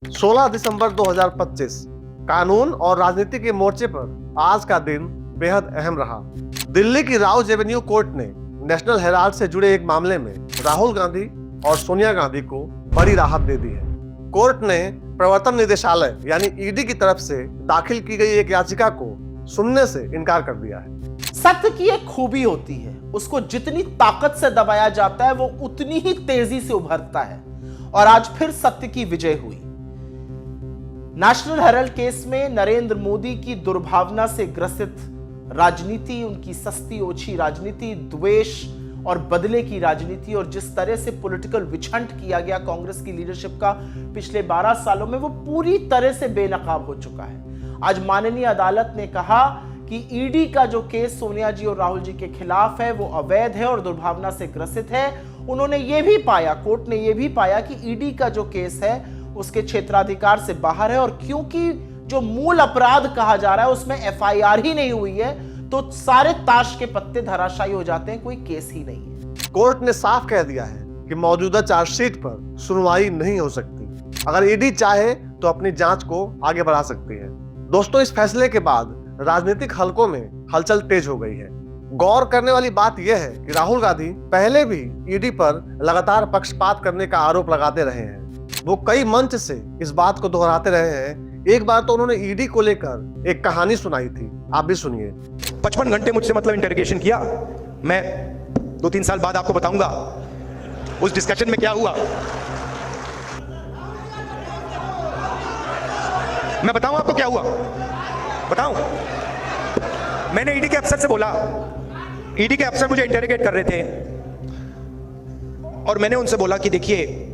16 दिसंबर 2025 कानून और राजनीति के मोर्चे पर आज का दिन बेहद अहम रहा। दिल्ली की राउज एवेन्यू कोर्ट ने नेशनल हेराल्ड से जुड़े एक मामले में राहुल गांधी और सोनिया गांधी को बड़ी राहत दे दी है। कोर्ट ने प्रवर्तन निदेशालय यानी ईडी की तरफ से दाखिल की गई एक याचिका को सुनने से इनकार कर दिया है। सत्य की एक खूबी होती है, उसको जितनी ताकत से दबाया जाता है वो उतनी ही तेजी से उभरता है। और आज फिर सत्य की विजय हुई। नेशनल हेराल्ड केस में नरेंद्र मोदी की दुर्भावना से ग्रसित राजनीति, उनकी सस्ती ओछी राजनीति, द्वेष और बदले की राजनीति और जिस तरह से पॉलिटिकल विछंट किया गया कांग्रेस की लीडरशिप का पिछले 12 सालों में, वो पूरी तरह से बेनकाब हो चुका है। आज माननीय अदालत ने कहा कि ईडी का जो केस सोनिया जी और राहुल जी के खिलाफ है वो अवैध है और दुर्भावना से ग्रसित है। उन्होंने ये भी पाया, कोर्ट ने ये भी पाया कि ईडी का जो केस है उसके क्षेत्राधिकार से बाहर है और क्योंकि जो मूल अपराध कहा जा रहा है उसमें एफआईआर ही नहीं हुई है तो सारे ताश के पत्ते धराशायी हो जाते हैं, कोई केस ही नहीं है। कोर्ट ने साफ कह दिया है कि मौजूदा चार्जशीट पर सुनवाई नहीं हो सकती। अगर ईडी चाहे तो अपनी जांच को आगे बढ़ा सकती है। दोस्तों, इस फैसले के बाद राजनीतिक हलकों में हलचल तेज हो गई है। गौर करने वाली बात यह है कि राहुल गांधी पहले भी ईडी पर लगातार पक्षपात करने का आरोप लगाते रहे हैं। वो कई मंच से इस बात को दोहराते रहे हैं। एक बार तो उन्होंने ईडी को लेकर एक कहानी सुनाई थी, आप भी सुनिए। 55 घंटे मुझसे इंटरोगेशन किया। मैं 2-3 साल बाद आपको बताऊंगा उस डिस्कशन में क्या हुआ। मैं बताऊं आपको क्या हुआ, बताऊं। मैंने ईडी के अफसर से बोला, ईडी के अफसर मुझे इंटरोगेट कर रहे थे और मैंने उनसे बोला कि देखिए,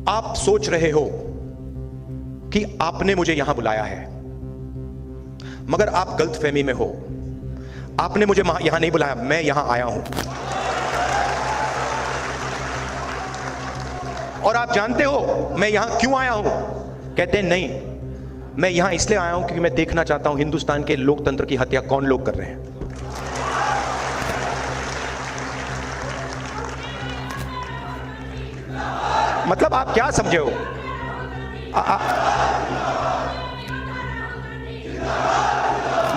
आप सोच रहे हो कि आपने मुझे यहां बुलाया है, मगर आप गलतफहमी में हो। आपने मुझे यहां नहीं बुलाया, मैं यहां आया हूं। और आप जानते हो मैं यहां क्यों आया हूं? कहते हैं नहीं, मैं यहां इसलिए आया हूं क्योंकि मैं देखना चाहता हूं हिंदुस्तान के लोकतंत्र की हत्या कौन लोग कर रहे हैं। मतलब आप क्या समझे हो?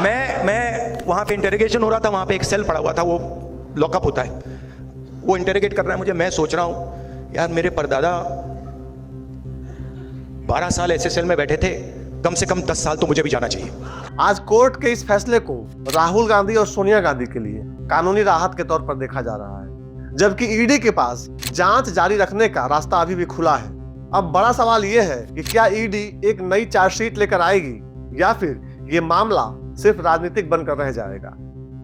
मैं वहां पे इंटरोगेशन हो रहा था, वहां पे एक सेल पड़ा हुआ था, वो लॉकअप होता है, वो इंटरोगेट कर रहा है मुझे। मैं सोच रहा हूं यार, मेरे परदादा 12 साल ऐसे सेल में बैठे थे, कम से कम 10 साल तो मुझे भी जाना चाहिए। आज कोर्ट के इस फैसले को राहुल गांधी और सोनिया गांधी के लिए कानूनी राहत के तौर पर देखा जा रहा है, जबकि ईडी के पास जांच जारी रखने का रास्ता अभी भी खुला है। अब बड़ा सवाल यह है कि क्या ईडी एक नई चार्जशीट लेकर आएगी या फिर ये मामला सिर्फ राजनीतिक बनकर रह जाएगा।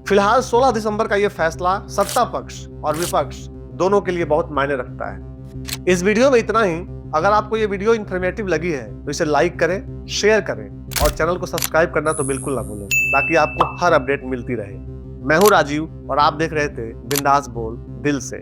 फिलहाल 16 दिसंबर का यह फैसला सत्ता पक्ष और विपक्ष दोनों के लिए बहुत मायने रखता है। इस वीडियो में इतना ही। अगर आपको ये वीडियो इन्फॉर्मेटिव लगी है तो इसे लाइक करें, शेयर करें और चैनल को सब्सक्राइब करना तो बिल्कुल ना भूलें, ताकि आपको हर अपडेट मिलती रहे। मैं हूं राजीव और आप देख रहे थे बिंदास बोल दिल से।